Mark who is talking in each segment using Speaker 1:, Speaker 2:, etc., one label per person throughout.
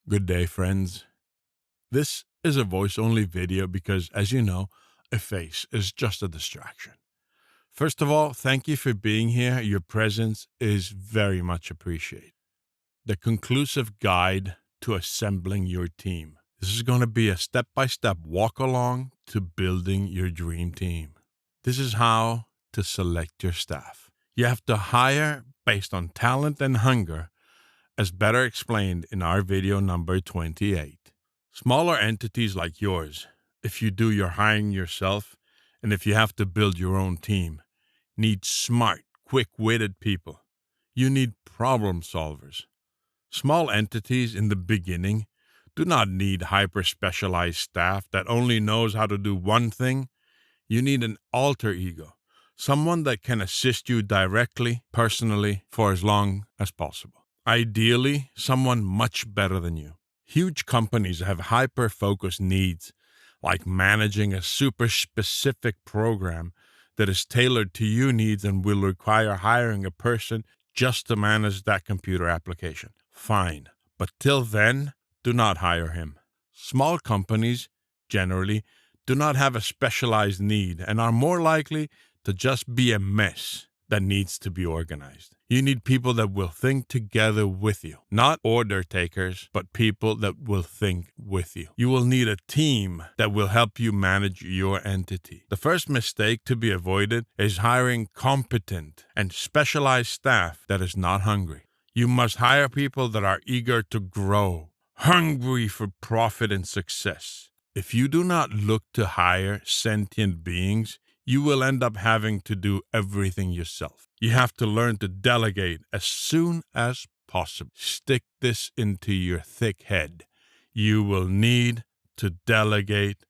Speaker 1: Good day, friends. This is a voice-only video because, as you know, a face is just a distraction. First of all, thank you for being here. Your presence is very much appreciated. The conclusive guide to assembling your team. This is going to be a step-by-step walk-along to building your dream team. This is how to select your staff. You have to hire based on talent and hunger, as better explained in our video number 28. Smaller entities like yours, if you do your hiring yourself, and if you have to build your own team, need smart, quick-witted people. You need problem solvers. Small entities in the beginning do not need hyper-specialized staff that only knows how to do one thing. You need an alter ego, someone that can assist you directly, personally, for as long as possible. Ideally, someone much better than you. Huge companies have hyper-focused needs, like managing a super specific program that is tailored to your needs and will require hiring a person just to manage that computer application. Fine, but till then, do not hire him. Small companies, generally, do not have a specialized need and are more likely to just be a mess that needs to be organized. You need people that will think together with you, not order takers, but people that will think with you. You will need a team that will help you manage your entity. The first mistake to be avoided is hiring competent and specialized staff that is not hungry. You must hire people that are eager to grow, hungry for profit and success. If you do not look to hire sentient beings, you will end up having to do everything yourself. You have to learn to delegate as soon as possible. Stick this into your thick head. You will need to delegate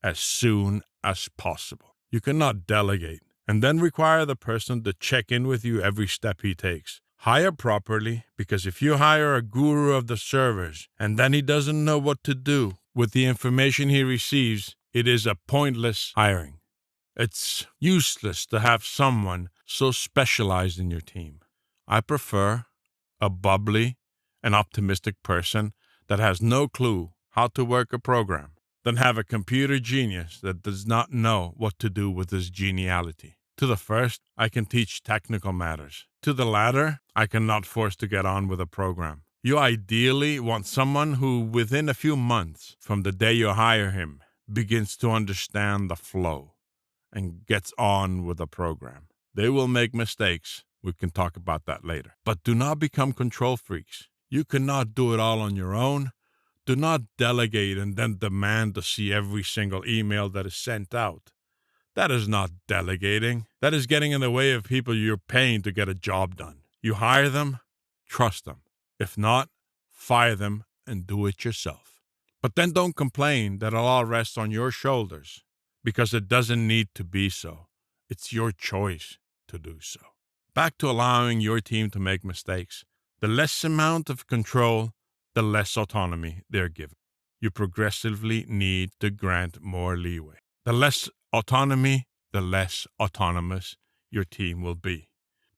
Speaker 1: as soon as possible. You cannot delegate and then require the person to check in with you every step he takes. Hire properly, because if you hire a guru of the servers and then he doesn't know what to do with the information he receives, it is a pointless hiring. It's useless to have someone so specialized in your team. I prefer a bubbly and optimistic person that has no clue how to work a program than have a computer genius that does not know what to do with his geniality. To the first, I can teach technical matters. To the latter, I cannot force to get on with a program. You ideally want someone who, within a few months from the day you hire him, begins to understand the flow and gets on with the program. They will make mistakes. We can talk about that later. But do not become control freaks. You cannot do it all on your own. Do not delegate and then demand to see every single email that is sent out. That is not delegating. That is getting in the way of people you're paying to get a job done. You hire them, trust them. If not, fire them and do it yourself. But then don't complain that it all rests on your shoulders, because it doesn't need to be so. It's your choice to do so. Back to allowing your team to make mistakes. The less amount of control, the less autonomy they're given. You progressively need to grant more leeway. The less autonomy, the less autonomous your team will be.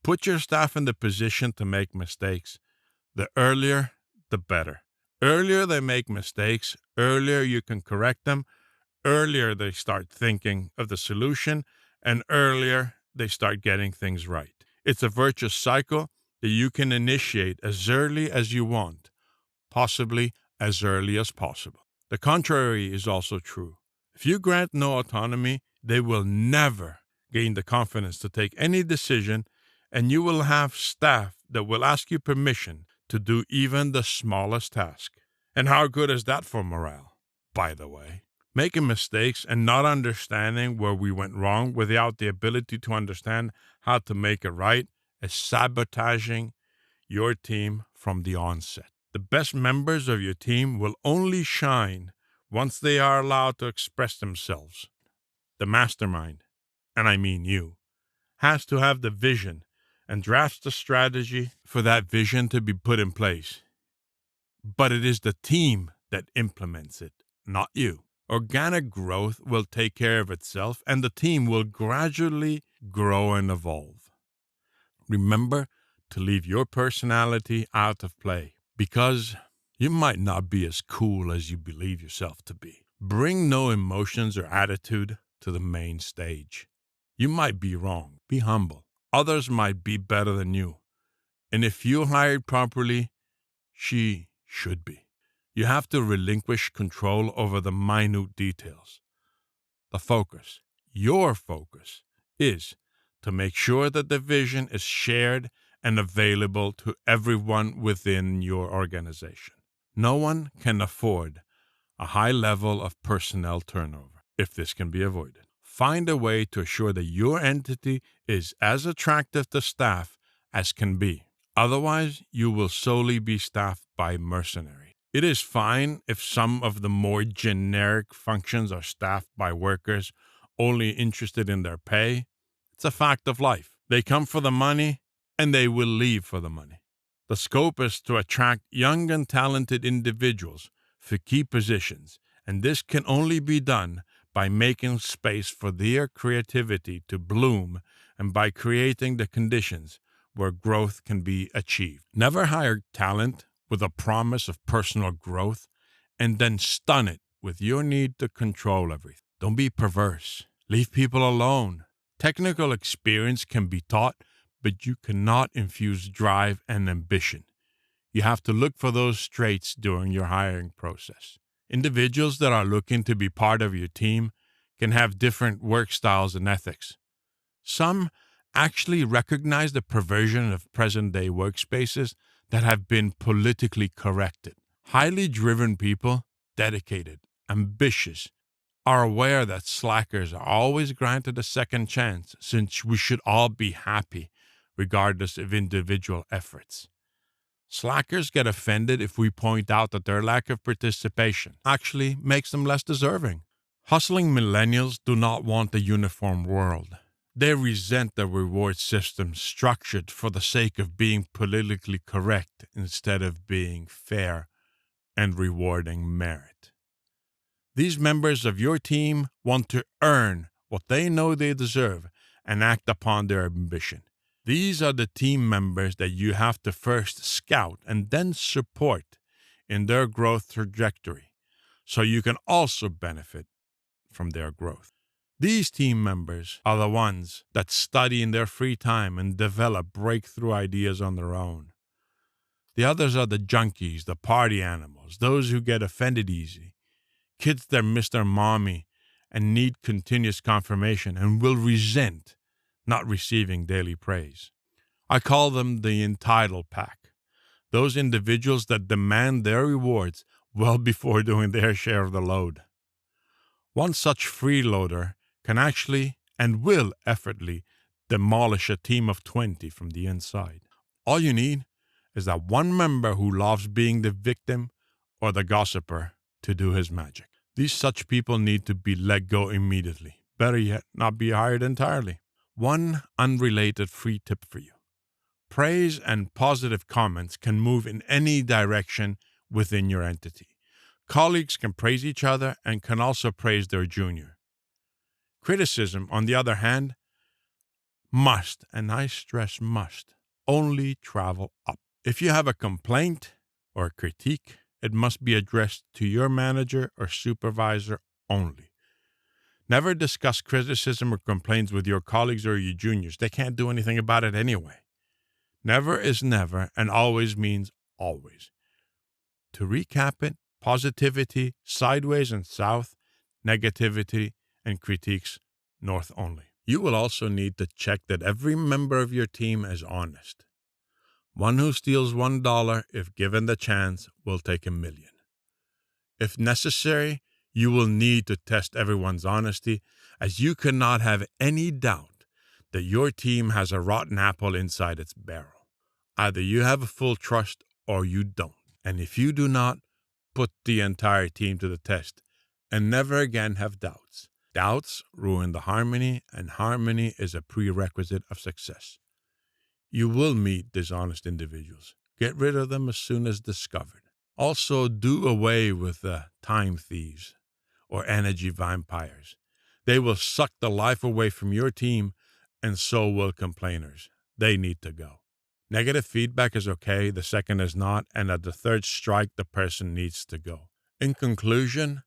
Speaker 1: Put your staff in the position to make mistakes. The earlier, the better. Earlier they make mistakes, earlier you can correct them, earlier they start thinking of the solution, and earlier they start getting things right. It's a virtuous cycle that you can initiate as early as you want, possibly as early as possible. The contrary is also true. If you grant no autonomy, they will never gain the confidence to take any decision, and you will have staff that will ask you permission to do even the smallest task. And how good is that for morale, by the way? Making mistakes and not understanding where we went wrong without the ability to understand how to make it right is sabotaging your team from the onset. The best members of your team will only shine once they are allowed to express themselves. The mastermind, and I mean you, has to have the vision and drafts the strategy for that vision to be put in place. But it is the team that implements it, not you. Organic growth will take care of itself, and the team will gradually grow and evolve. Remember to leave your personality out of play, because You might not be as cool as you believe yourself to be. Bring no emotions or attitude to the main stage. You might be wrong. Be humble. Others might be better than you. And if you're hired properly, she should be. You have to relinquish control over the minute details. The focus, your focus, is to make sure that the vision is shared and available to everyone within your organization. No one can afford a high level of personnel turnover if this can be avoided. Find a way to assure that your entity is as attractive to staff as can be. Otherwise, you will solely be staffed by mercenaries. It is fine if some of the more generic functions are staffed by workers only interested in their pay. It's a fact of life. They come for the money, and they will leave for the money. The scope is to attract young and talented individuals for key positions, and this can only be done by making space for their creativity to bloom and by creating the conditions where growth can be achieved. Never hire talent with a promise of personal growth and then stun it with your need to control everything. Don't be perverse. Leave people alone. Technical experience can be taught, but you cannot infuse drive and ambition. You have to look for those traits during your hiring process. Individuals that are looking to be part of your team can have different work styles and ethics. Some actually recognize the perversion of present-day workspaces that have been politically corrected. Highly driven people, dedicated, ambitious, are aware that slackers are always granted a second chance, since we should all be happy regardless of individual efforts. Slackers get offended if we point out that their lack of participation actually makes them less deserving. Hustling millennials do not want a uniform world. They resent the reward system structured for the sake of being politically correct instead of being fair and rewarding merit. These members of your team want to earn what they know they deserve and act upon their ambition. These are the team members that you have to first scout and then support in their growth trajectory, so you can also benefit from their growth. These team members are the ones that study in their free time and develop breakthrough ideas on their own. The others are the junkies, the party animals, those who get offended easy, kids that miss their mommy and need continuous confirmation and will resent not receiving daily praise. I call them the entitled pack, those individuals that demand their rewards well before doing their share of the load. One such freeloader can actually and will effortlessly demolish a team of 20 from the inside. All you need is that one member who loves being the victim or the gossiper to do his magic. These such people need to be let go immediately. Better yet, not be hired entirely. One unrelated free tip for you. Praise and positive comments can move in any direction within your entity. Colleagues can praise each other and can also praise their junior. Criticism, on the other hand, must, and I stress must, only travel up. If you have a complaint or a critique, it must be addressed to your manager or supervisor only. Never discuss criticism or complaints with your colleagues or your juniors. They can't do anything about it anyway. Never is never, and always means always. To recap it, positivity, sideways and south, negativity, and critiques, north only. You will also need to check that every member of your team is honest. One who steals $1, if given the chance, will take $1 million. If necessary, you will need to test everyone's honesty, as you cannot have any doubt that your team has a rotten apple inside its barrel. Either you have a full trust or you don't. And if you do not, put the entire team to the test and never again have doubts. Doubts ruin the harmony, and harmony is a prerequisite of success. You will meet dishonest individuals. Get rid of them as soon as discovered. Also, do away with the time thieves or energy vampires. They will suck the life away from your team, and so will complainers. They need to go. Negative feedback is okay, the second is not, and at the third strike, the person needs to go. In conclusion,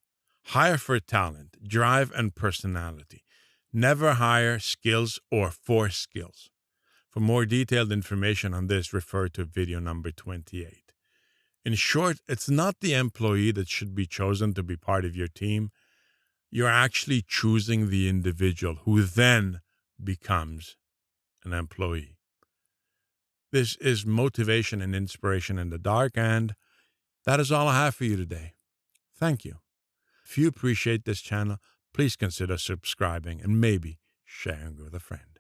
Speaker 1: hire for talent, drive, and personality. Never hire skills or force skills. For more detailed information on this, refer to video number 28. In short, it's not the employee that should be chosen to be part of your team. You're actually choosing the individual who then becomes an employee. This is motivation and inspiration in the dark, and that is all I have for you today. Thank you. If you appreciate this channel, please consider subscribing and maybe sharing with a friend.